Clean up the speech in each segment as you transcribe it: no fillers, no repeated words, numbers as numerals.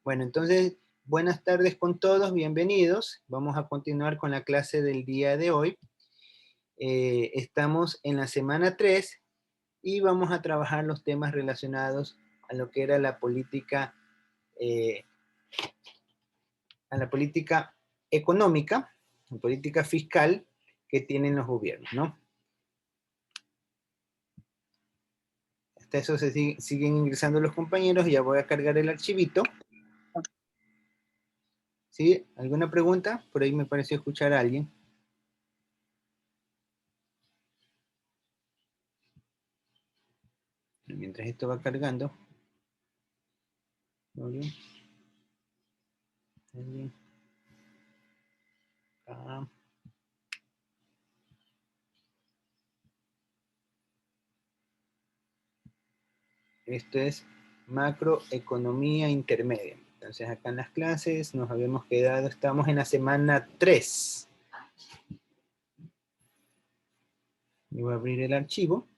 Bueno, entonces, buenas tardes con todos, bienvenidos. Vamos a continuar con la clase del día de hoy. Estamos en la semana 3 y vamos a trabajar los temas relacionados a lo que era eh, la política económica, la política fiscal que tienen los gobiernos, ¿no? Hasta eso siguen ingresando los compañeros, ya voy a cargar el archivito. ¿Sí? ¿Alguna pregunta? Por ahí me pareció escuchar a alguien. Mientras esto va cargando. Muy bien. Muy bien. Esto es macroeconomía intermedia. Entonces acá en las clases nos habíamos quedado, estamos en la semana 3. Y voy a abrir el archivo.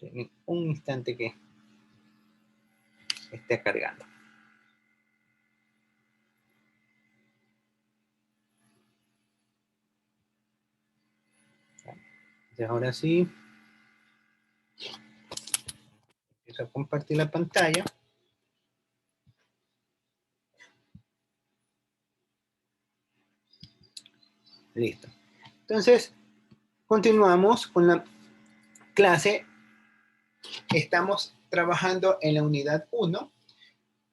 En un instante que esté cargando. Entonces ahora sí, empiezo a compartir la pantalla. Listo. Entonces, continuamos con la clase. Estamos trabajando en la unidad 1,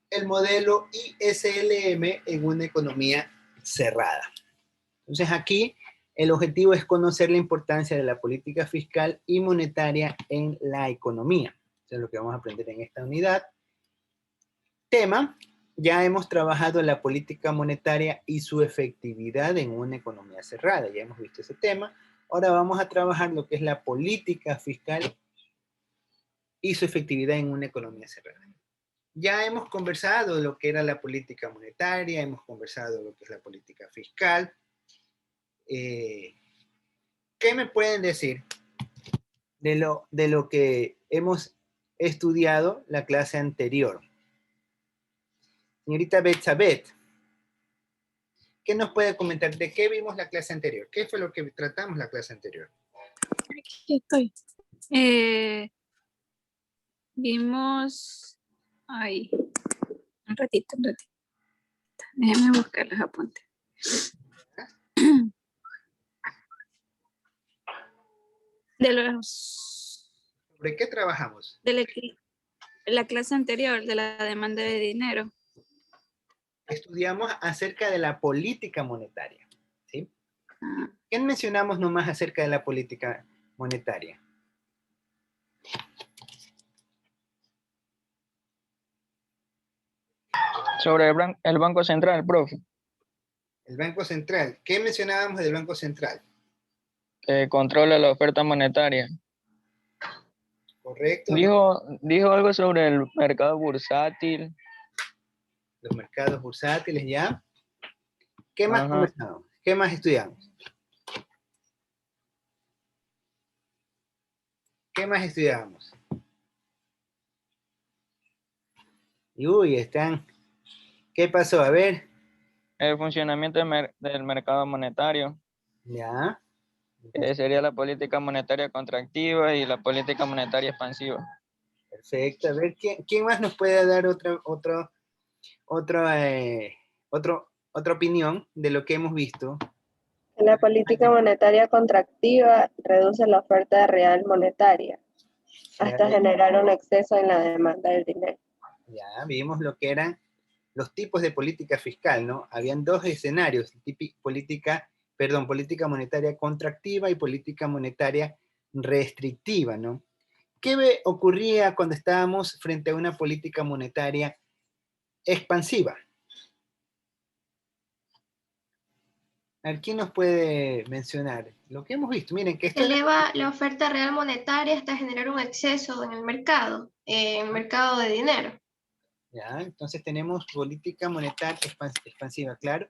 el modelo ISLM en una economía cerrada. Entonces aquí el objetivo es conocer la importancia de la política fiscal y monetaria en la economía. Eso es lo que vamos a aprender en esta unidad. Tema, ya hemos trabajado la política monetaria y su efectividad en una economía cerrada. Ya hemos visto ese tema. Ahora vamos a trabajar lo que es la política fiscal y su efectividad en una economía cerrada. Ya hemos conversado lo que era la política monetaria, hemos conversado lo que es la política fiscal. ¿Qué me pueden decir de lo que hemos estudiado la clase anterior? Señorita Betsabeth, ¿qué nos puede comentar? ¿De qué vimos la clase anterior? ¿Qué fue lo que tratamos la clase anterior? Aquí estoy. Vimos... Ay, un ratito. Déjame buscar los apuntes. De los... ¿Sobre qué trabajamos? De la clase anterior, de la demanda de dinero. Estudiamos acerca de la política monetaria, ¿sí? ¿Qué mencionamos nomás acerca de la política monetaria? Sobre el Banco Central, profe. El Banco Central. ¿Qué mencionábamos del Banco Central? Que controla la oferta monetaria. Correcto. Dijo algo sobre el mercado bursátil. Los mercados bursátiles, ¿ya? ¿Qué más conversamos? ¿Qué más estudiamos? ¿Qué más estudiamos? Uy, están. ¿Qué pasó? A ver. El funcionamiento del mercado monetario. Ya. Sería la política monetaria contractiva y la política monetaria expansiva. Perfecto. A ver, ¿quién más nos puede dar otra opinión de lo que hemos visto? La política monetaria contractiva reduce la oferta real monetaria hasta generar un exceso en la demanda del dinero. Ya, vimos lo que eran los tipos de política fiscal, ¿no? Habían dos escenarios, política monetaria contractiva y política monetaria restrictiva, ¿no? ¿Qué ocurría cuando estábamos frente a una política monetaria expansiva? A ver, ¿quién nos puede mencionar? Lo que hemos visto, miren que eleva la oferta real monetaria hasta generar un exceso en el mercado de dinero. Ya, entonces tenemos política monetaria expansiva, claro.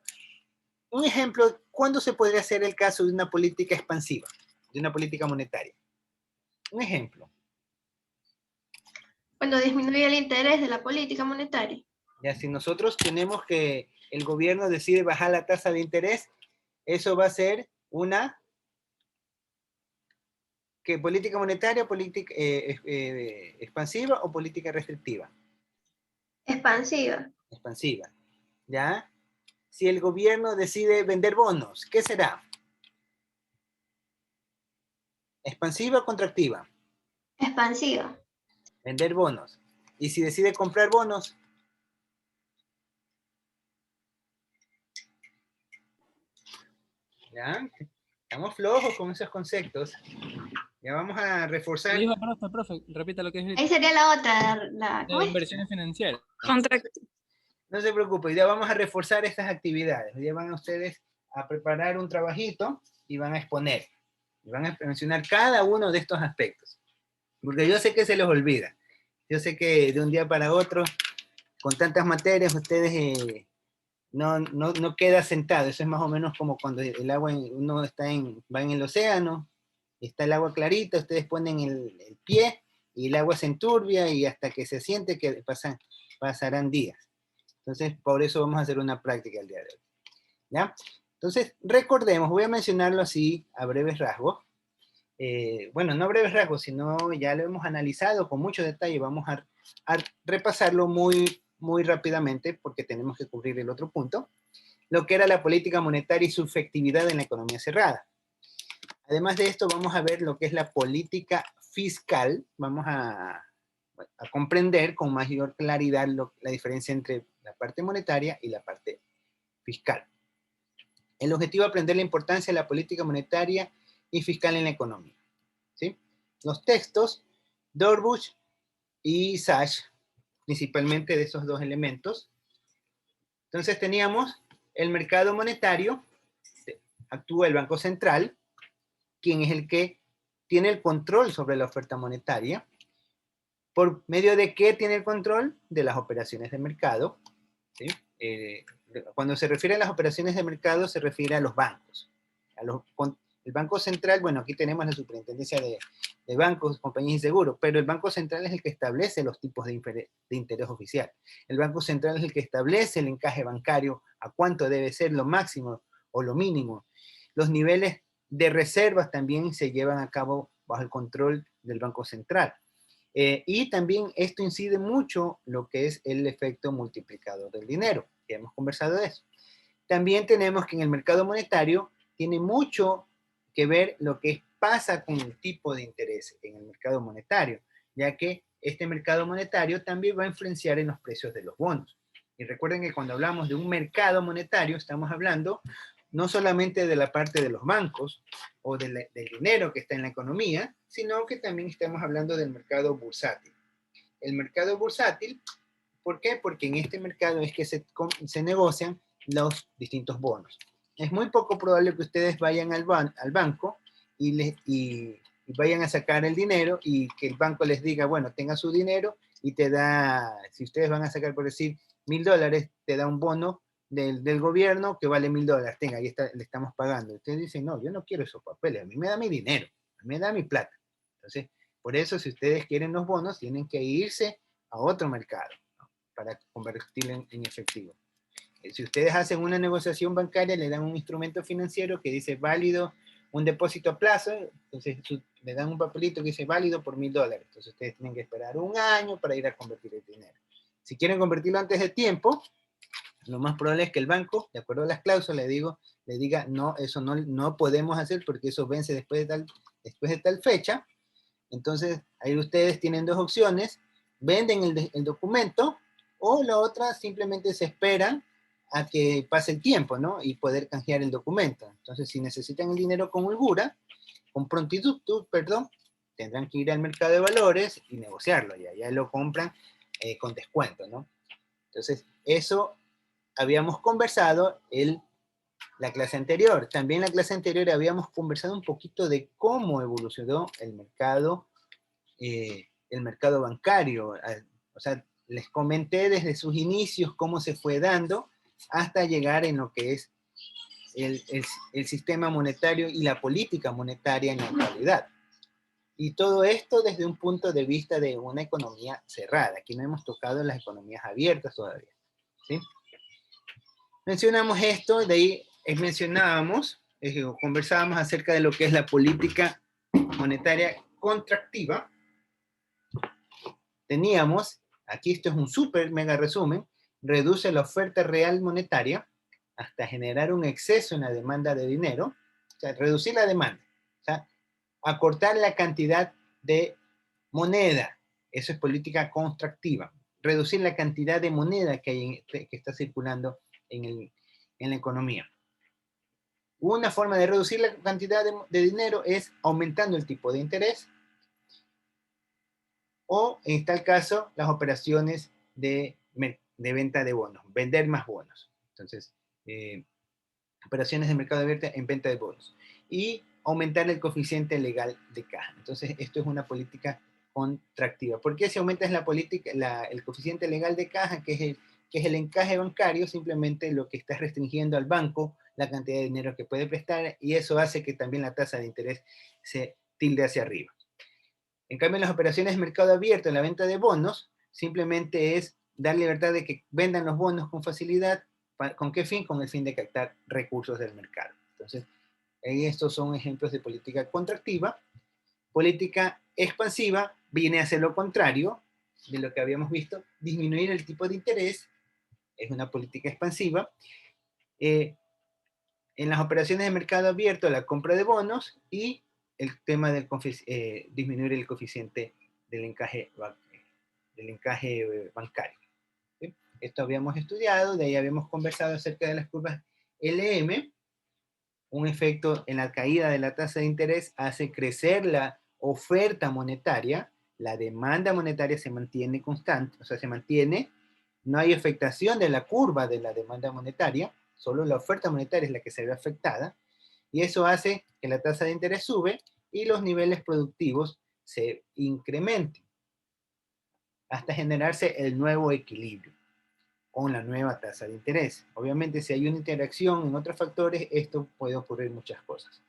Un ejemplo, ¿cuándo se podría hacer el caso de una política expansiva, de una política monetaria? Un ejemplo. Cuando disminuye el interés de la política monetaria. Ya, si nosotros tenemos que el gobierno decide bajar la tasa de interés, eso va a ser una ¿qué, política monetaria, política expansiva o política restrictiva? Expansiva. Expansiva. ¿Ya? Si el gobierno decide vender bonos, ¿qué será? ¿Expansiva o contractiva? Expansiva. Vender bonos. Y si decide comprar bonos, ¿ya? Estamos flojos con esos conceptos. Ya vamos a reforzar. Dijo, profe, repita lo que es Ahí sería la otra, ¿cómo de es? inversiones financieras. Contractivo. No se preocupe, ya vamos a reforzar estas actividades. Ya van ustedes a preparar un trabajito y van a exponer. Y van a mencionar cada uno de estos aspectos. Porque yo sé que se les olvida. Yo sé que de un día para otro, con tantas materias, ustedes no queda sentado. Eso es más o menos como cuando el agua, uno va en el océano, está el agua clarita, ustedes ponen el pie y el agua se enturbia y hasta que se siente que pasarán días. Entonces, por eso vamos a hacer una práctica el día de hoy. ¿Ya? Entonces, recordemos, voy a mencionarlo así a breves rasgos. Bueno, no a breves rasgos, sino ya lo hemos analizado con mucho detalle. Vamos a repasarlo muy rápidamente porque tenemos que cubrir el otro punto. Lo que era la política monetaria y su efectividad en la economía cerrada. Además de esto, vamos a ver lo que es la política fiscal. Vamos a comprender con mayor claridad la diferencia entre la parte monetaria y la parte fiscal. El objetivo es aprender la importancia de la política monetaria y fiscal en la economía. ¿Sí? Los textos, Dorbush y Sachs, principalmente de esos dos elementos. Entonces teníamos el mercado monetario, actúa el Banco Central, quien es el que tiene el control sobre la oferta monetaria. ¿Por medio de qué tiene el control? De las operaciones de mercado. ¿Sí? Cuando se refiere a las operaciones de mercado, se refiere a los bancos. El Banco Central, bueno, aquí tenemos la superintendencia de bancos, compañías y seguros, pero el Banco Central es el que establece los tipos de interés oficial. El Banco Central es el que establece el encaje bancario, a cuánto debe ser lo máximo o lo mínimo. Los niveles de reservas también se llevan a cabo bajo el control del Banco Central. Y también esto incide mucho lo que es el efecto multiplicador del dinero. Ya hemos conversado de eso. También tenemos que en el mercado monetario tiene mucho que ver lo que pasa con el tipo de interés en el mercado monetario, ya que este mercado monetario también va a influenciar en los precios de los bonos. Y recuerden que cuando hablamos de un mercado monetario, estamos hablando no solamente de la parte de los bancos o del dinero que está en la economía, sino que también estamos hablando del mercado bursátil. El mercado bursátil, ¿por qué? Porque en este mercado es que se negocian los distintos bonos. Es muy poco probable que ustedes vayan al banco y vayan a sacar el dinero y que el banco les diga, bueno, tenga su dinero y te da, si ustedes van a sacar, por decir, $1,000, te da un bono del gobierno que vale $1,000. Tenga, ahí le estamos pagando. Ustedes dicen, no, yo no quiero esos papeles, a mí me da mi dinero, a mí me da mi plata. Entonces, por eso, si ustedes quieren los bonos, tienen que irse a otro mercado, ¿no? Para convertirlo en efectivo. Si ustedes hacen una negociación bancaria, le dan un instrumento financiero que dice válido, un depósito a plazo, entonces le dan un papelito que dice válido por $1,000. Entonces ustedes tienen que esperar un año para ir a convertir el dinero. Si quieren convertirlo antes de tiempo, lo más probable es que el banco, de acuerdo a las cláusulas, le diga, no, eso no podemos hacer porque eso vence después de tal fecha. Entonces, ahí ustedes tienen dos opciones, venden el documento o la otra simplemente se esperan a que pase el tiempo, ¿no? Y poder canjear el documento. Entonces, si necesitan el dinero con holgura, con prontitud, perdón, tendrán que ir al mercado de valores y negociarlo, ya lo compran con descuento, ¿no? Entonces, eso habíamos conversado la clase anterior. También en la clase anterior habíamos conversado un poquito de cómo evolucionó el mercado bancario. O sea, les comenté desde sus inicios cómo se fue dando hasta llegar en lo que es el sistema monetario y la política monetaria en la actualidad. Y todo esto desde un punto de vista de una economía cerrada. Aquí no hemos tocado las economías abiertas todavía, ¿sí? Mencionamos esto, de ahí mencionábamos, conversábamos acerca de lo que es la política monetaria contractiva. Teníamos, aquí esto es un súper mega resumen, reduce la oferta real monetaria hasta generar un exceso en la demanda de dinero, o sea, reducir la demanda, o sea, acortar la cantidad de moneda, eso es política contractiva, reducir la cantidad de moneda que, que está circulando en la economía. Una forma de reducir la cantidad de dinero es aumentando el tipo de interés o, en tal caso, las operaciones de venta de bonos, vender más bonos. Entonces, operaciones de mercado abierto en venta de bonos. Y aumentar el coeficiente legal de caja. Entonces, esto es una política contractiva. ¿Por qué si aumentas el coeficiente legal de caja, que es el encaje bancario? Simplemente lo que estás restringiendo al banco la cantidad de dinero que puede prestar, y eso hace que también la tasa de interés se tilde hacia arriba. En cambio, en las operaciones de mercado abierto, en la venta de bonos, simplemente es dar libertad de que vendan los bonos con facilidad. ¿Con qué fin? Con el fin de captar recursos del mercado. Entonces, estos son ejemplos de política contractiva. Política expansiva viene a ser lo contrario de lo que habíamos visto. Disminuir el tipo de interés es una política expansiva. En las operaciones de mercado abierto, la compra de bonos y el tema de disminuir el coeficiente del encaje bancario. ¿Sí? Esto habíamos estudiado, de ahí habíamos conversado acerca de las curvas LM. Un efecto en la caída de la tasa de interés hace crecer la oferta monetaria, la demanda monetaria se mantiene constante, o sea, se mantiene, no hay afectación de la curva de la demanda monetaria, solo la oferta monetaria es la que se ve afectada, y eso hace que la tasa de interés sube y los niveles productivos se incrementen hasta generarse el nuevo equilibrio con la nueva tasa de interés. Obviamente, si hay una interacción en otros factores, esto puede ocurrir muchas cosas.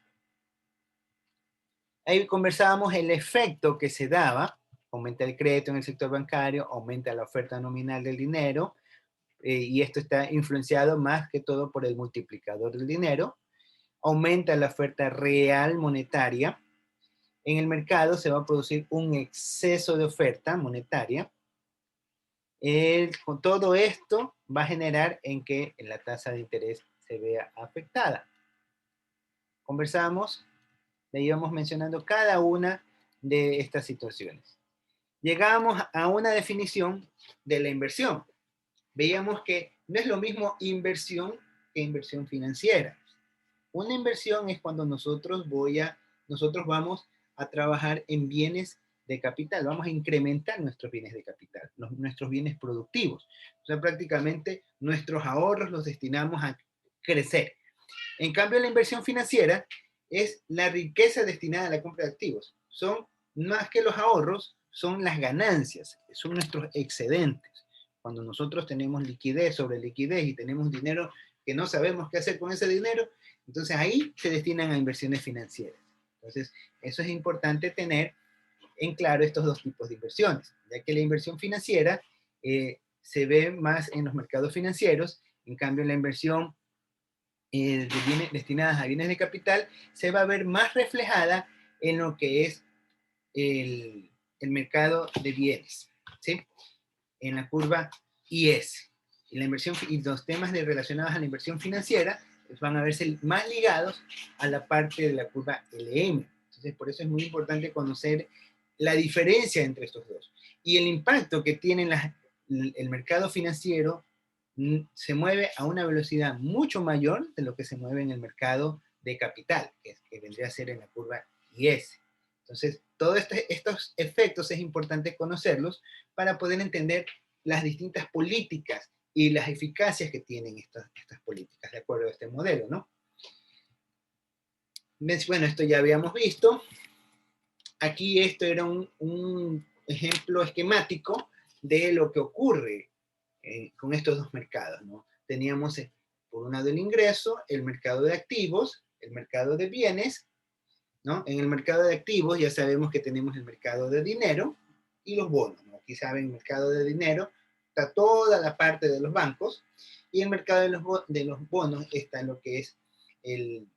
Ahí conversábamos el efecto que se daba, aumenta el crédito en el sector bancario, aumenta la oferta nominal del dinero, y esto está influenciado más que todo por el multiplicador del dinero, aumenta la oferta real monetaria, en el mercado se va a producir un exceso de oferta monetaria, con todo esto va a generar en que la tasa de interés se vea afectada. Conversamos, le íbamos mencionando cada una de estas situaciones. Llegamos a una definición de la inversión. Veíamos que no es lo mismo inversión que inversión financiera. Una inversión es cuando nosotros vamos a trabajar en bienes de capital, vamos a incrementar nuestros bienes de capital, nuestros bienes productivos. O sea, prácticamente nuestros ahorros los destinamos a crecer. En cambio, la inversión financiera es la riqueza destinada a la compra de activos. Son más que los ahorros, son las ganancias, son nuestros excedentes. Cuando nosotros tenemos liquidez sobre liquidez y tenemos dinero que no sabemos qué hacer con ese dinero, entonces ahí se destinan a inversiones financieras. Entonces, eso es importante tener en claro estos dos tipos de inversiones, ya que la inversión financiera se ve más en los mercados financieros, en cambio la inversión de bienes destinadas a bienes de capital se va a ver más reflejada en lo que es el mercado de bienes, ¿sí? En la curva IS. Y la inversión y los temas relacionados a la inversión financiera van a verse más ligados a la parte de la curva LM. Entonces, por eso es muy importante conocer la diferencia entre estos dos y el impacto que tiene el mercado financiero. Se mueve a una velocidad mucho mayor de lo que se mueve en el mercado de capital, que vendría a ser en la curva IS. Entonces, todos estos efectos es importante conocerlos para poder entender las distintas políticas y las eficacias que tienen estas políticas de acuerdo a este modelo, ¿no? Bueno, esto ya habíamos visto. Aquí esto era un ejemplo esquemático de lo que ocurre con estos dos mercados, ¿no? Teníamos por un lado el ingreso, el mercado de activos, el mercado de bienes, ¿no? En el mercado de activos ya sabemos que tenemos el mercado de dinero y los bonos, ¿no? Aquí saben, el mercado de dinero está toda la parte de los bancos, y el mercado de los bonos está lo que es el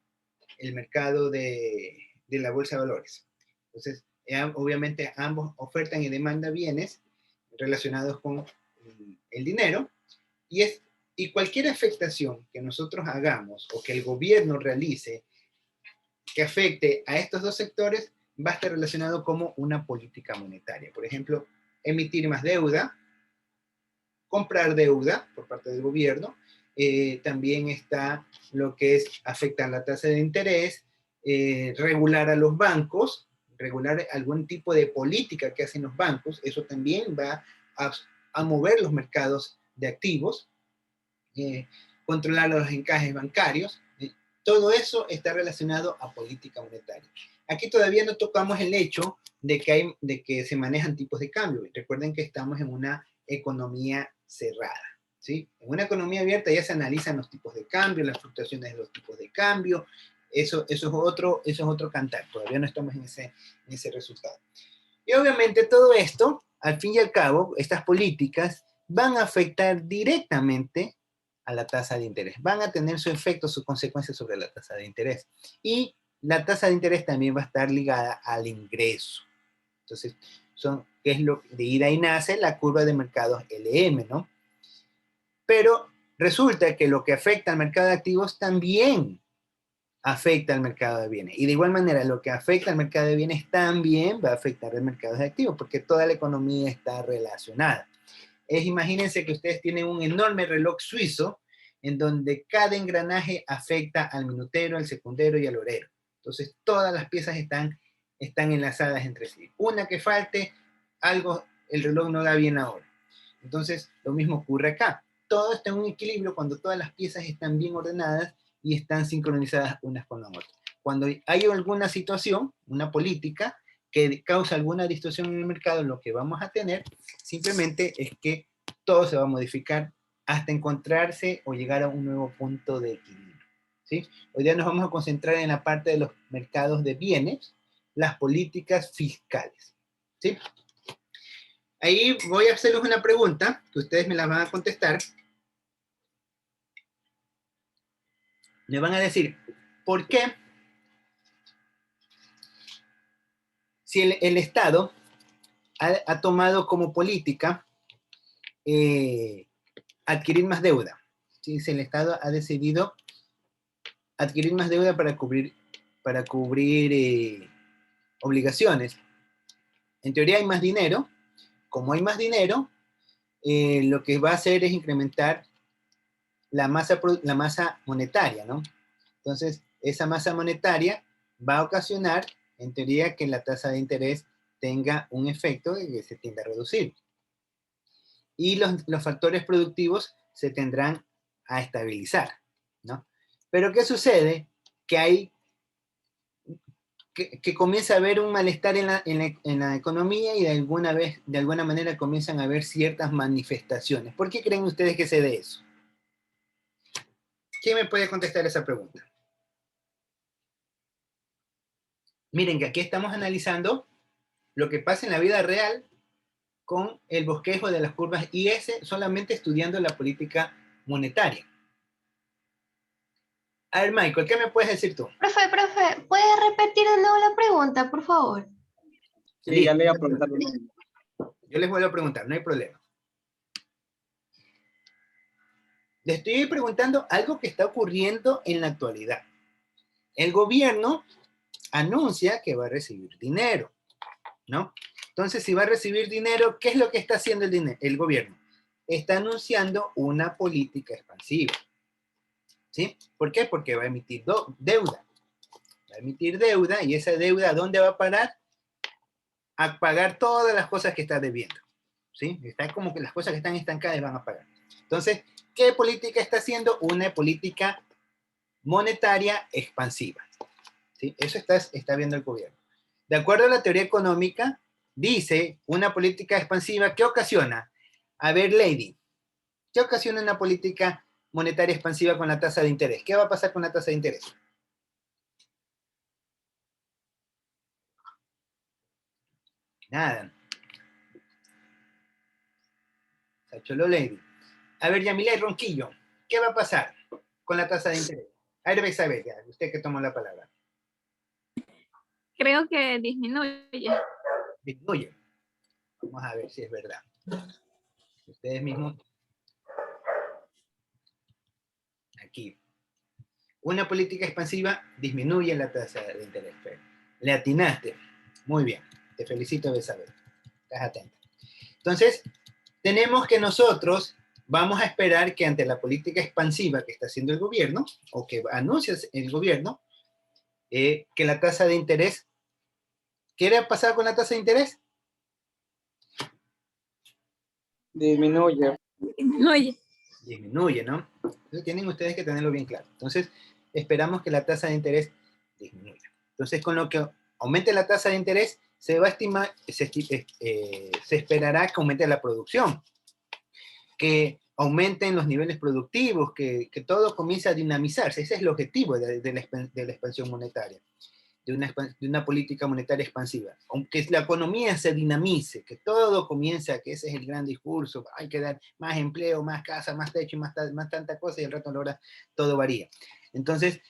mercado de la bolsa de valores. Entonces, obviamente ambos ofertan y demandan bienes relacionados con el dinero, y cualquier afectación que nosotros hagamos o que el gobierno realice que afecte a estos dos sectores va a estar relacionado como una política monetaria. Por ejemplo, emitir más deuda, comprar deuda por parte del gobierno. También está lo que es afectar la tasa de interés, regular a los bancos, regular algún tipo de política que hacen los bancos. Eso también va a mover los mercados de activos, controlar los encajes bancarios. Todo eso está relacionado a política monetaria. Aquí todavía no tocamos el hecho de que se manejan tipos de cambio. Recuerden que estamos en una economía cerrada, ¿sí? En una economía abierta ya se analizan los tipos de cambio, las fluctuaciones de los tipos de cambio. Eso es otro cantar. Todavía no estamos en ese resultado. Y obviamente todo esto, al fin y al cabo, estas políticas van a afectar directamente a la tasa de interés. Van a tener su efecto, sus consecuencias sobre la tasa de interés. Y la tasa de interés también va a estar ligada al ingreso. Entonces, ¿qué es lo de ahí nace la curva de mercados LM, ¿no? Pero resulta que lo que afecta al mercado de activos también afecta al mercado de bienes. Y de igual manera, lo que afecta al mercado de bienes también va a afectar al mercado de activos, porque toda la economía está relacionada. Imagínense que ustedes tienen un enorme reloj suizo en donde cada engranaje afecta al minutero, al secundero y al horero. Entonces, todas las piezas están enlazadas entre sí. Una que falte, el reloj no da bien ahora. Entonces, lo mismo ocurre acá. Todo está en un equilibrio cuando todas las piezas están bien ordenadas y están sincronizadas unas con las otras. Cuando hay alguna situación, una política, que causa alguna distorsión en el mercado, lo que vamos a tener simplemente es que todo se va a modificar hasta encontrarse o llegar a un nuevo punto de equilibrio, ¿sí? Hoy día nos vamos a concentrar en la parte de los mercados de bienes, las políticas fiscales, ¿sí? Ahí voy a hacerles una pregunta, que ustedes me la van a contestar. Me van a decir, ¿por qué si el Estado ha tomado como política adquirir más deuda? ¿Sí? Si el Estado ha decidido adquirir más deuda para cubrir obligaciones. En teoría hay más dinero. Como hay más dinero, lo que va a hacer es incrementar la masa monetaria, ¿no? Entonces, esa masa monetaria va a ocasionar, en teoría, que la tasa de interés tenga un efecto de que se tiende a reducir. Y los factores productivos se tendrán a estabilizar, ¿no? Pero ¿qué sucede? Que comienza a haber un malestar en la economía y de alguna manera comienzan a haber ciertas manifestaciones. ¿Por qué creen ustedes que se dé eso? ¿Quién me puede contestar esa pregunta? Miren que aquí estamos analizando lo que pasa en la vida real con el bosquejo de las curvas IS, solamente estudiando la política monetaria. A ver, Michael, ¿qué me puedes decir tú? Profe, ¿puedes repetir de nuevo la pregunta, por favor? Sí, ya le iba a preguntar. Yo les vuelvo a preguntar, no hay problema. Les estoy preguntando algo que está ocurriendo en la actualidad. El gobierno anuncia que va a recibir dinero, ¿no? Entonces, si va a recibir dinero, ¿qué es lo que está haciendo el gobierno? Está anunciando una política expansiva, ¿sí? ¿Por qué? Porque va a emitir deuda. Va a emitir deuda, y esa deuda, ¿a dónde va a parar? A pagar todas las cosas que está debiendo, ¿sí? Está como que las cosas que están estancadas van a pagar. Entonces, ¿qué política está haciendo? Una política monetaria expansiva, ¿sí? Eso está viendo el gobierno. De acuerdo a la teoría económica, dice una política expansiva, ¿qué ocasiona? A ver, Lady, ¿qué ocasiona una política monetaria expansiva con la tasa de interés? ¿Qué va a pasar con la tasa de interés? Nada. Sacholo Lady. A ver, Yamila y Ronquillo, ¿qué va a pasar con la tasa de interés? A ver, Isabel, ya, usted que tomó la palabra. Creo que disminuye. Disminuye. Vamos a ver si es verdad. Ustedes mismos. Aquí. Una política expansiva disminuye la tasa de interés. Le atinaste. Muy bien. Te felicito, Isabel. Estás atenta. Entonces, tenemos que nosotros vamos a esperar que ante la política expansiva que está haciendo el gobierno, o que anuncia el gobierno, que la tasa de interés, ¿qué va a pasar con la tasa de interés? Disminuye. Disminuye. Disminuye, ¿no? Entonces tienen ustedes que tenerlo bien claro. Entonces, esperamos que la tasa de interés disminuya. Entonces, con lo que aumente la tasa de interés, se va a estimar, se esperará que aumente la producción, que aumenten los niveles productivos, que todo comience a dinamizarse. Ese es el objetivo de la expansión monetaria, de una política monetaria expansiva. Aunque la economía se dinamice, que todo comience a, que ese es el gran discurso, hay que dar más empleo, más casa, más techo, más tanta cosa, y al rato a la hora todo varía. Entonces,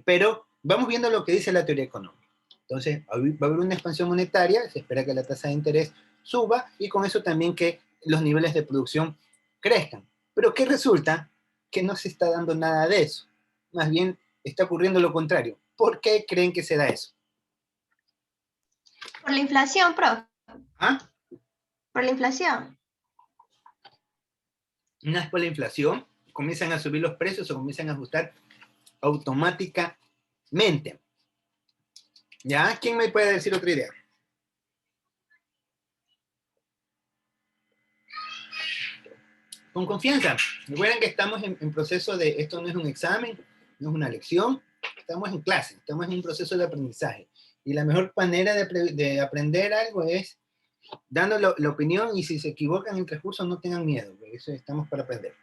pero vamos viendo lo que dice la teoría económica. Entonces, va a haber una expansión monetaria, se espera que la tasa de interés suba, y con eso también que los niveles de producción crezcan. Pero ¿qué resulta? Que no se está dando nada de eso. Más bien está ocurriendo lo contrario. ¿Por qué creen que se da eso? Por la inflación, profe. ¿Ah? Por la inflación. Una vez por la inflación, comienzan a subir los precios o comienzan a ajustar automáticamente. ¿Ya? ¿Quién me puede decir otra idea? Con confianza. Recuerden que estamos en proceso de, esto no es un examen, no es una lección, estamos en clase, estamos en un proceso de aprendizaje. Y la mejor manera de aprender algo es dando la opinión, y si se equivocan en el transcurso no tengan miedo, porque eso estamos para aprender.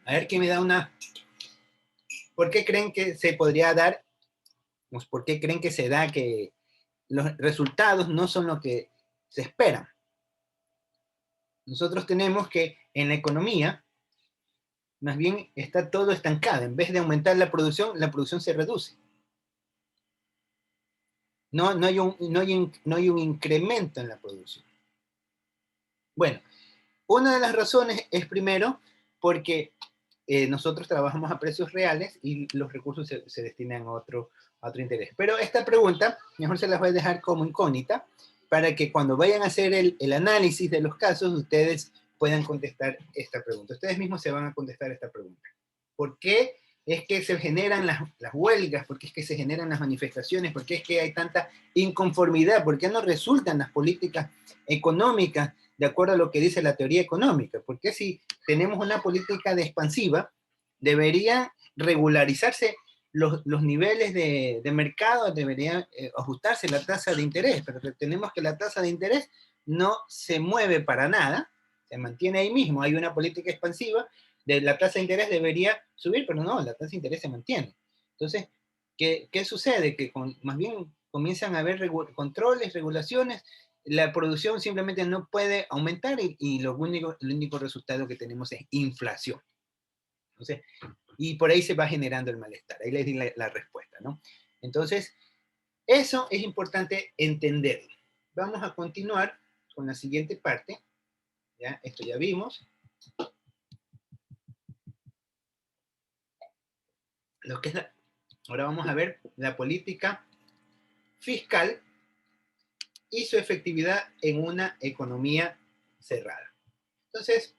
A ver quién me da una... ¿Por qué creen que se podría dar? ¿Por qué creen que se da que los resultados no son lo que se esperan? Nosotros tenemos que en la economía, más bien está todo estancado. En vez de aumentar la producción se reduce. No hay un incremento en la producción. Bueno, una de las razones es primero porque nosotros trabajamos a precios reales y los recursos se destinan a otro interés. Pero esta pregunta, mejor se las voy a dejar como incógnita, para que cuando vayan a hacer el análisis de los casos, ustedes puedan contestar esta pregunta. Ustedes mismos se van a contestar esta pregunta. ¿Por qué es que se generan las huelgas? ¿Por qué es que se generan las manifestaciones? ¿Por qué es que hay tanta inconformidad? ¿Por qué no resultan las políticas económicas de acuerdo a lo que dice la teoría económica? Porque si tenemos una política de expansiva, debería regularizarse los niveles de mercado, debería ajustarse la tasa de interés, pero tenemos que la tasa de interés no se mueve para nada, se mantiene ahí mismo. Hay una política expansiva, la tasa de interés debería subir, pero no, la tasa de interés se mantiene. Entonces, ¿qué sucede? Que más bien comienzan a haber controles, regulaciones, la producción simplemente no puede aumentar, y el único resultado que tenemos es inflación. Entonces, y por ahí se va generando el malestar. Ahí les di la respuesta, ¿no? Entonces, eso es importante entenderlo. Vamos a continuar con la siguiente parte. ¿Ya? Esto ya vimos. Ahora vamos a ver la política fiscal y su efectividad en una economía cerrada. Entonces,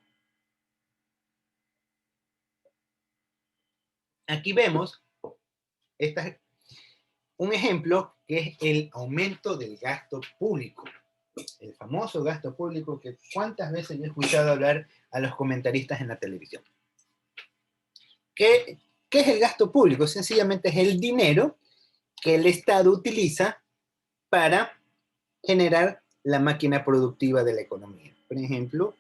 aquí vemos un ejemplo que es el aumento del gasto público. El famoso gasto público que cuántas veces yo he escuchado hablar a los comentaristas en la televisión. ¿Qué es el gasto público? Sencillamente es el dinero que el Estado utiliza para generar la máquina productiva de la economía. Por ejemplo,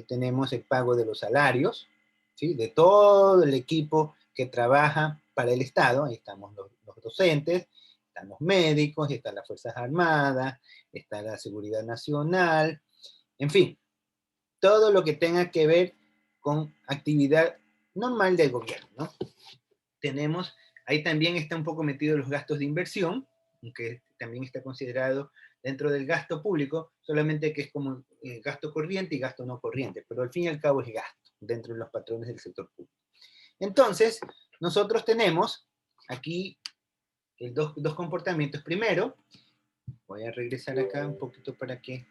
tenemos el pago de los salarios, ¿sí?, de todo el equipo que trabaja para el Estado, ahí estamos los docentes, están los médicos, están las Fuerzas Armadas, está la Seguridad Nacional, en fin, todo lo que tenga que ver con actividad normal del gobierno, ¿no? Tenemos, ahí también está un poco metido los gastos de inversión, aunque también está considerado dentro del gasto público, solamente que es como gasto corriente y gasto no corriente, pero al fin y al cabo es gasto dentro de los patrones del sector público. Entonces, nosotros tenemos aquí dos comportamientos. Primero, voy a regresar acá un poquito para que...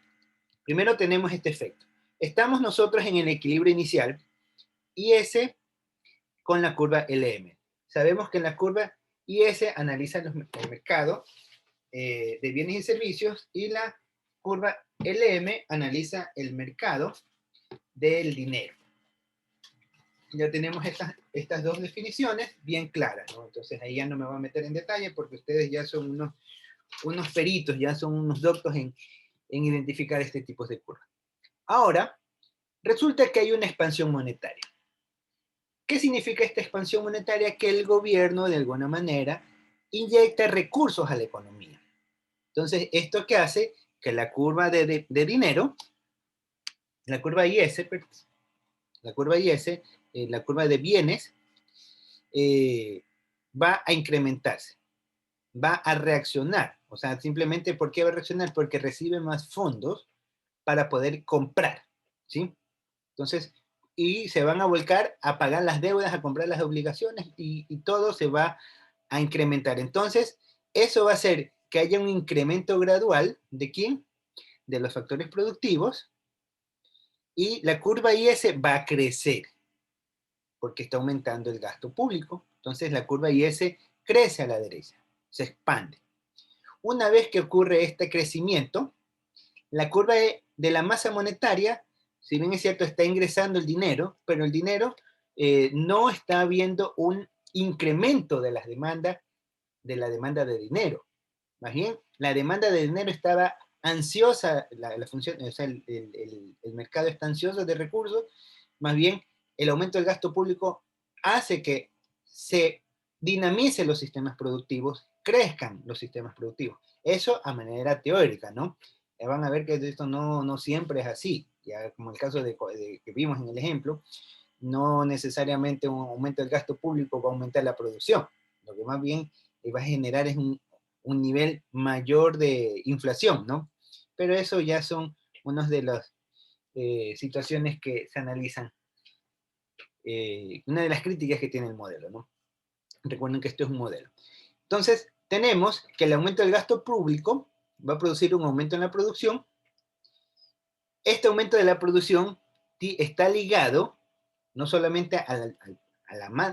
Primero tenemos este efecto. Estamos nosotros en el equilibrio inicial y ese con la curva LM. Sabemos que en la curva IS analiza el mercado de bienes y servicios y la curva LM analiza el mercado del dinero. Ya tenemos estas dos definiciones bien claras, ¿no? Entonces ahí ya no me voy a meter en detalle porque ustedes ya son unos peritos, ya son unos doctos en identificar este tipo de curvas. Ahora, resulta que hay una expansión monetaria. ¿Qué significa esta expansión monetaria? Que el gobierno, de alguna manera, inyecta recursos a la economía. Entonces, ¿esto qué hace? Que la curva de dinero, la curva IS, la curva de bienes, va a incrementarse, va a reaccionar. O sea, simplemente, ¿por qué va a reaccionar? Porque recibe más fondos para poder comprar, ¿sí? Entonces, y se van a volcar a pagar las deudas, a comprar las obligaciones y todo se va a incrementar. Entonces, eso va a hacer que haya un incremento gradual ¿de quién? De los factores productivos y la curva IS va a crecer porque está aumentando el gasto público. Entonces, la curva IS crece a la derecha, se expande. Una vez que ocurre este crecimiento, la curva de la masa monetaria, si bien es cierto, está ingresando el dinero, pero el dinero no está viendo un incremento de la demanda de dinero. Más bien, la demanda de dinero estaba ansiosa, la función, o sea, el mercado está ansioso de recursos, más bien el aumento del gasto público hace que se dinamicen los sistemas productivos, crezcan los sistemas productivos. Eso a manera teórica, ¿no? Ya van a ver que esto no siempre es así, ya como el caso de que vimos en el ejemplo, no necesariamente un aumento del gasto público va a aumentar la producción, lo que más bien va a generar es un nivel mayor de inflación, ¿no? Pero eso ya son unas de las situaciones que se analizan, una de las críticas que tiene el modelo, ¿no? Recuerden que esto es un modelo. Entonces, tenemos que el aumento del gasto público va a producir un aumento en la producción. Este aumento de la producción está ligado no solamente a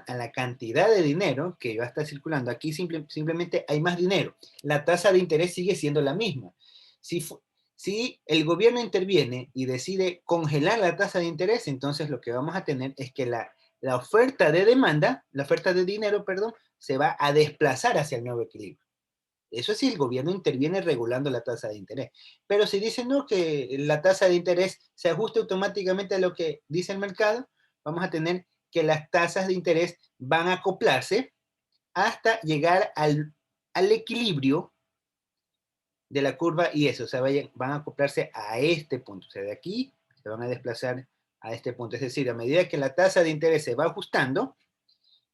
la cantidad de dinero que va a estar circulando. Aquí simplemente hay más dinero. La tasa de interés sigue siendo la misma. Si el gobierno interviene y decide congelar la tasa de interés, entonces lo que vamos a tener es que la oferta de demanda, la oferta de dinero, perdón, se va a desplazar hacia el nuevo equilibrio. Eso sí, el gobierno interviene regulando la tasa de interés. Pero si dicen no, que la tasa de interés se ajuste automáticamente a lo que dice el mercado, vamos a tener que las tasas de interés van a acoplarse hasta llegar al equilibrio de la curva y eso, o sea, van a acoplarse a este punto. O sea, de aquí se van a desplazar a este punto. Es decir, a medida que la tasa de interés se va ajustando,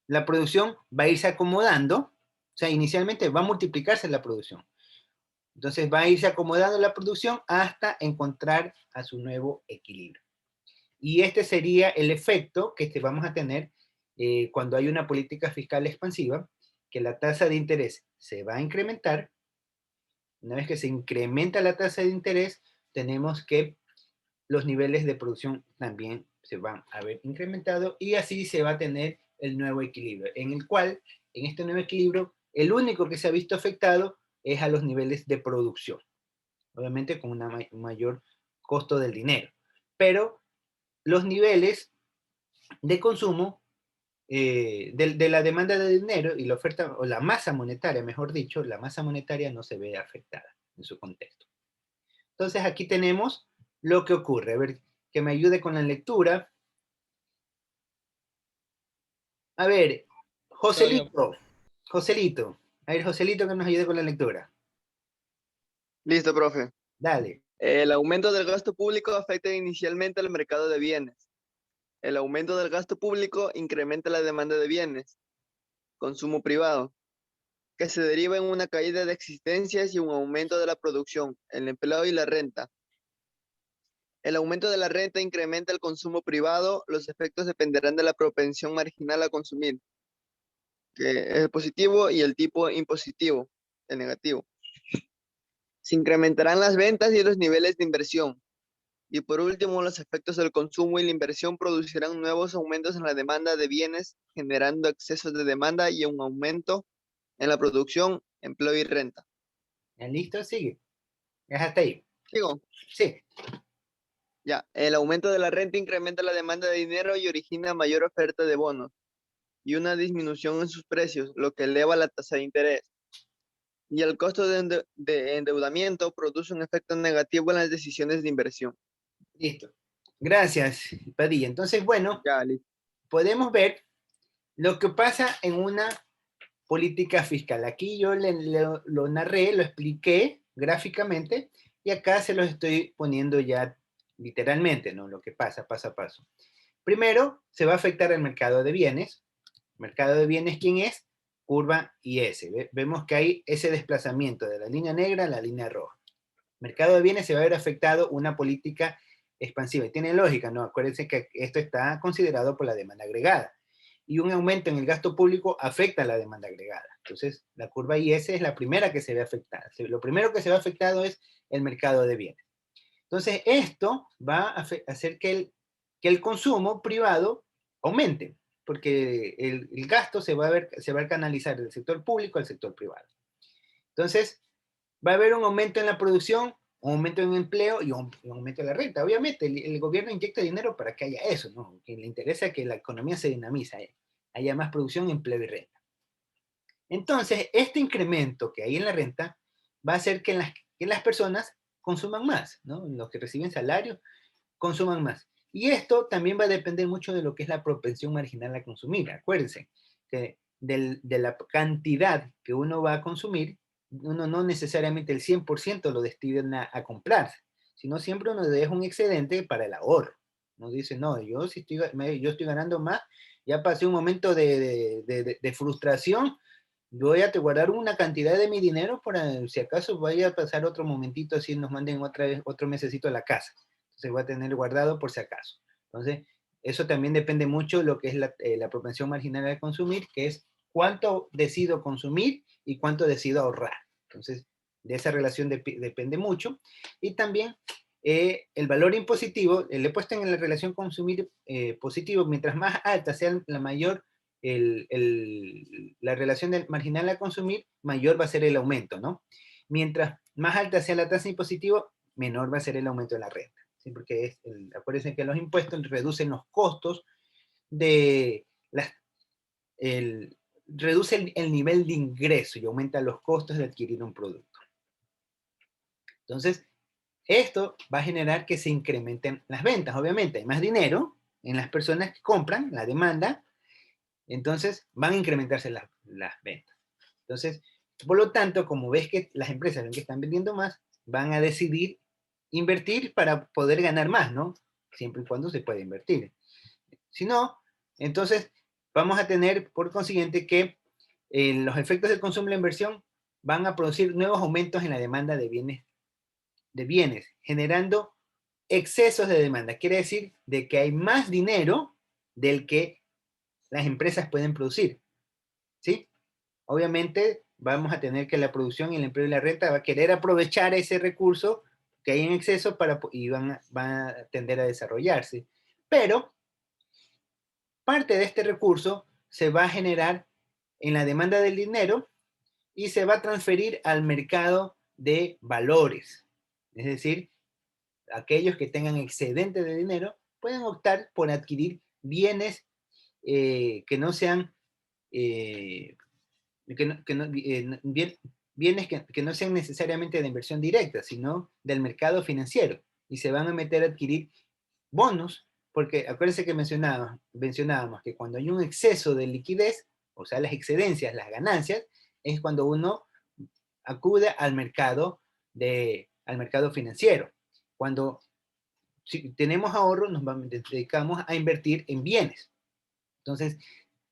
la producción va a irse acomodando. O sea, inicialmente va a multiplicarse la producción. Entonces va a irse acomodando la producción hasta encontrar a su nuevo equilibrio. Y este sería el efecto que vamos a tener cuando hay una política fiscal expansiva, que la tasa de interés se va a incrementar. Una vez que se incrementa la tasa de interés, tenemos que los niveles de producción también se van a ver incrementados y así se va a tener el nuevo equilibrio, en el cual, en este nuevo equilibrio, el único que se ha visto afectado es a los niveles de producción, obviamente con un mayor costo del dinero, pero los niveles de consumo de la demanda de dinero y la oferta, o la masa monetaria, mejor dicho, la masa monetaria no se ve afectada en su contexto. Entonces aquí tenemos lo que ocurre. A ver, que me ayude con la lectura. A ver, Joselito. A ver, Joselito, que nos ayude con la lectura. Listo, profe. Dale. El aumento del gasto público afecta inicialmente al mercado de bienes. El aumento del gasto público incrementa la demanda de bienes, consumo privado, que se deriva en una caída de existencias y un aumento de la producción, el empleo y la renta. El aumento de la renta incrementa el consumo privado, los efectos dependerán de la propensión marginal a consumir, que es el positivo, y el tipo impositivo, el negativo. Se incrementarán las ventas y los niveles de inversión. Y por último, los efectos del consumo y la inversión producirán nuevos aumentos en la demanda de bienes, generando excesos de demanda y un aumento en la producción, empleo y renta. ¿Ya listo? Sigue. Es hasta ahí. Digo, Sí. ya, el aumento de la renta incrementa la demanda de dinero y origina mayor oferta de bonos y una disminución en sus precios, lo que eleva la tasa de interés. Y el costo de endeudamiento produce un efecto negativo en las decisiones de inversión. Listo. Gracias, Padilla. Entonces, bueno, Ya, listo. podemos ver lo que pasa en una política fiscal. Aquí yo lo narré, lo expliqué gráficamente y acá se los estoy poniendo ya literalmente, ¿no? Lo que pasa paso a paso. Primero, se va a afectar el mercado de bienes. Mercado de bienes, ¿quién es? Curva IS. Vemos que hay ese desplazamiento de la línea negra a la línea roja. Mercado de bienes se va a ver afectado una política expansiva. Y tiene lógica, ¿no? Acuérdense que esto está considerado por la demanda agregada. Y un aumento en el gasto público afecta a la demanda agregada. Entonces, la curva IS es la primera que se ve afectada. Lo primero que se ve afectado es el mercado de bienes. Entonces, esto va a hacer que el consumo privado aumente, porque el gasto se va a canalizar del sector público al sector privado. Entonces, va a haber un aumento en la producción, un aumento en el empleo y un aumento en la renta. Obviamente, el gobierno inyecta dinero para que haya eso, ¿no? Que le interesa que la economía se dinamice, haya más producción, empleo y renta. Entonces, este incremento que hay en la renta va a hacer que las personas consuman más, ¿no? Los que reciben salario consuman más. Y esto también va a depender mucho de lo que es la propensión marginal a consumir. Acuérdense que de la cantidad que uno va a consumir, uno no necesariamente el 100% lo destina a comprarse, sino siempre uno deja un excedente para el ahorro. Uno dice, no, yo estoy ganando más, ya pasé un momento de frustración, voy a guardar una cantidad de mi dinero para si acaso vaya a pasar otro momentito así nos manden otra vez otro mesecito a la casa. Entonces voy a tener guardado por si acaso. Entonces, eso también depende mucho de lo que es la propensión marginal a consumir, que es cuánto decido consumir y cuánto decido ahorrar. Entonces, de esa relación depende mucho. Y también el valor impositivo, le he puesto en la relación consumir positivo, mientras más alta sea la mayor la relación del marginal a consumir, mayor va a ser el aumento, ¿no? Mientras más alta sea la tasa impositiva, menor va a ser el aumento de la renta. ¿Sí? Porque acuérdense que los impuestos reducen los costos reduce el nivel de ingreso y aumenta los costos de adquirir un producto. Entonces, esto va a generar que se incrementen las ventas. Obviamente, hay más dinero en las personas que compran, la demanda, entonces van a incrementarse las ventas. Entonces, por lo tanto, como ves que las empresas ven que están vendiendo más, van a decidir invertir para poder ganar más, ¿no? Siempre y cuando se pueda invertir. Si no, entonces vamos a tener, por consiguiente, que los efectos del consumo y la inversión van a producir nuevos aumentos en la demanda de bienes, generando excesos de demanda. Quiere decir de que hay más dinero del que las empresas pueden producir, ¿sí? Obviamente vamos a tener que la producción y el empleo y la renta va a querer aprovechar ese recurso que hay en exceso y van a tender a desarrollarse. Pero parte de este recurso se va a generar en la demanda del dinero y se va a transferir al mercado de valores. Es decir, aquellos que tengan excedente de dinero pueden optar por adquirir bienes que no sean bienes que no sean necesariamente de inversión directa, sino del mercado financiero, y se van a meter a adquirir bonos, porque acuérdense que mencionábamos que cuando hay un exceso de liquidez, o sea, las excedencias, las ganancias, es cuando uno acude al mercado financiero. Cuando si tenemos ahorro, nos dedicamos a invertir en bienes. Entonces,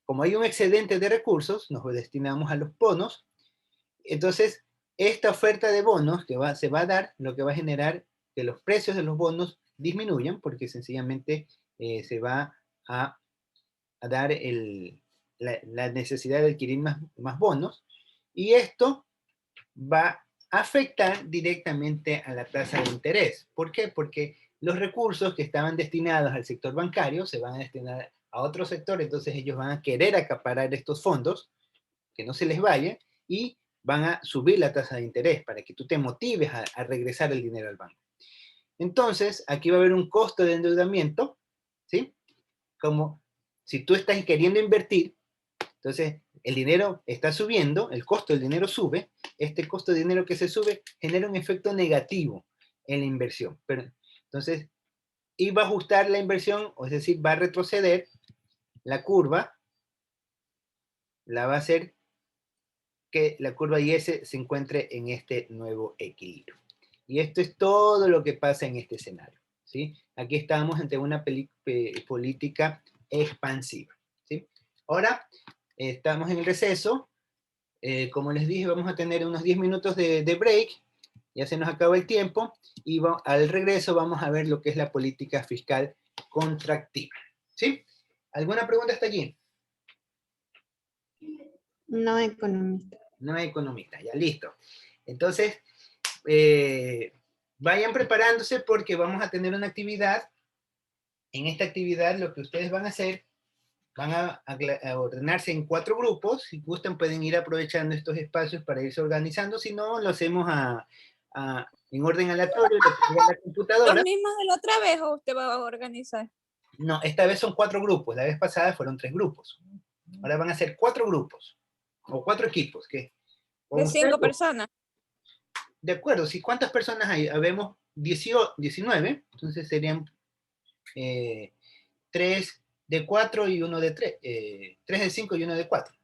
como hay un excedente de recursos, nos destinamos a los bonos. Entonces, esta oferta de bonos que se va a dar, lo que va a generar que los precios de los bonos disminuyan, porque sencillamente se va a dar la necesidad de adquirir más bonos, y esto va a afectar directamente a la tasa de interés. ¿Por qué? Porque los recursos que estaban destinados al sector bancario se van a destinar a otro sector, entonces ellos van a querer acaparar estos fondos, que no se les vaya, y van a subir la tasa de interés para que tú te motives a regresar el dinero al banco. Entonces, aquí va a haber un costo de endeudamiento, ¿sí? Como si tú estás queriendo invertir, entonces el dinero está subiendo, el costo del dinero sube, este costo de dinero que se sube genera un efecto negativo en la inversión. Pero, entonces, y va a ajustar la inversión, es decir, va a retroceder la curva, la va a hacer que la curva IS se encuentre en este nuevo equilibrio. Y esto es todo lo que pasa en este escenario, ¿sí? Aquí estamos ante una política expansiva, ¿sí? Ahora, estamos en el receso. Como les dije, vamos a tener unos 10 minutos de break. Ya se nos acaba el tiempo. Y al regreso vamos a ver lo que es la política fiscal contractiva, ¿sí? ¿Alguna pregunta hasta allí? No economista. No hay economista, ya listo. Entonces, vayan preparándose porque vamos a tener una actividad. En esta actividad lo que ustedes van a hacer, van a ordenarse en 4 grupos. Si gustan pueden ir aprovechando estos espacios para irse organizando. Si no, lo hacemos en orden aleatorio, lo que en la computadora. ¿Los mismos de la otra vez o usted va a organizar? No, esta vez son 4 grupos. La vez pasada fueron 3 grupos. Ahora van a ser 4 grupos. O 4 equipos. De 5 personas. De acuerdo, ¿sí? ¿Cuántas personas hay? Habemos 19, entonces serían 3 de 4 y 1 de 3. 3 de 5 y 1 de 4.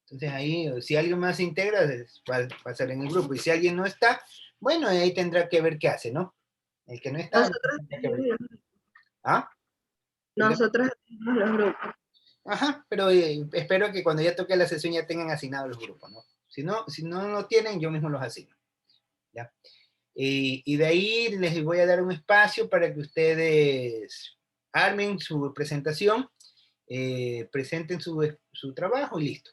Entonces ahí, si alguien más se integra, va a pasar en el grupo. Y si alguien no está, bueno, ahí tendrá que ver qué hace, ¿no? El que no está, Nosotros tendrá que ver. ¿Ah? Nosotros tenemos los grupos. Ajá, pero espero que cuando ya toque la sesión ya tengan asignados los grupos, ¿no? Si no lo tienen, yo mismo los asigno. ¿Ya? Y de ahí les voy a dar un espacio para que ustedes armen su presentación, presenten su trabajo y listo.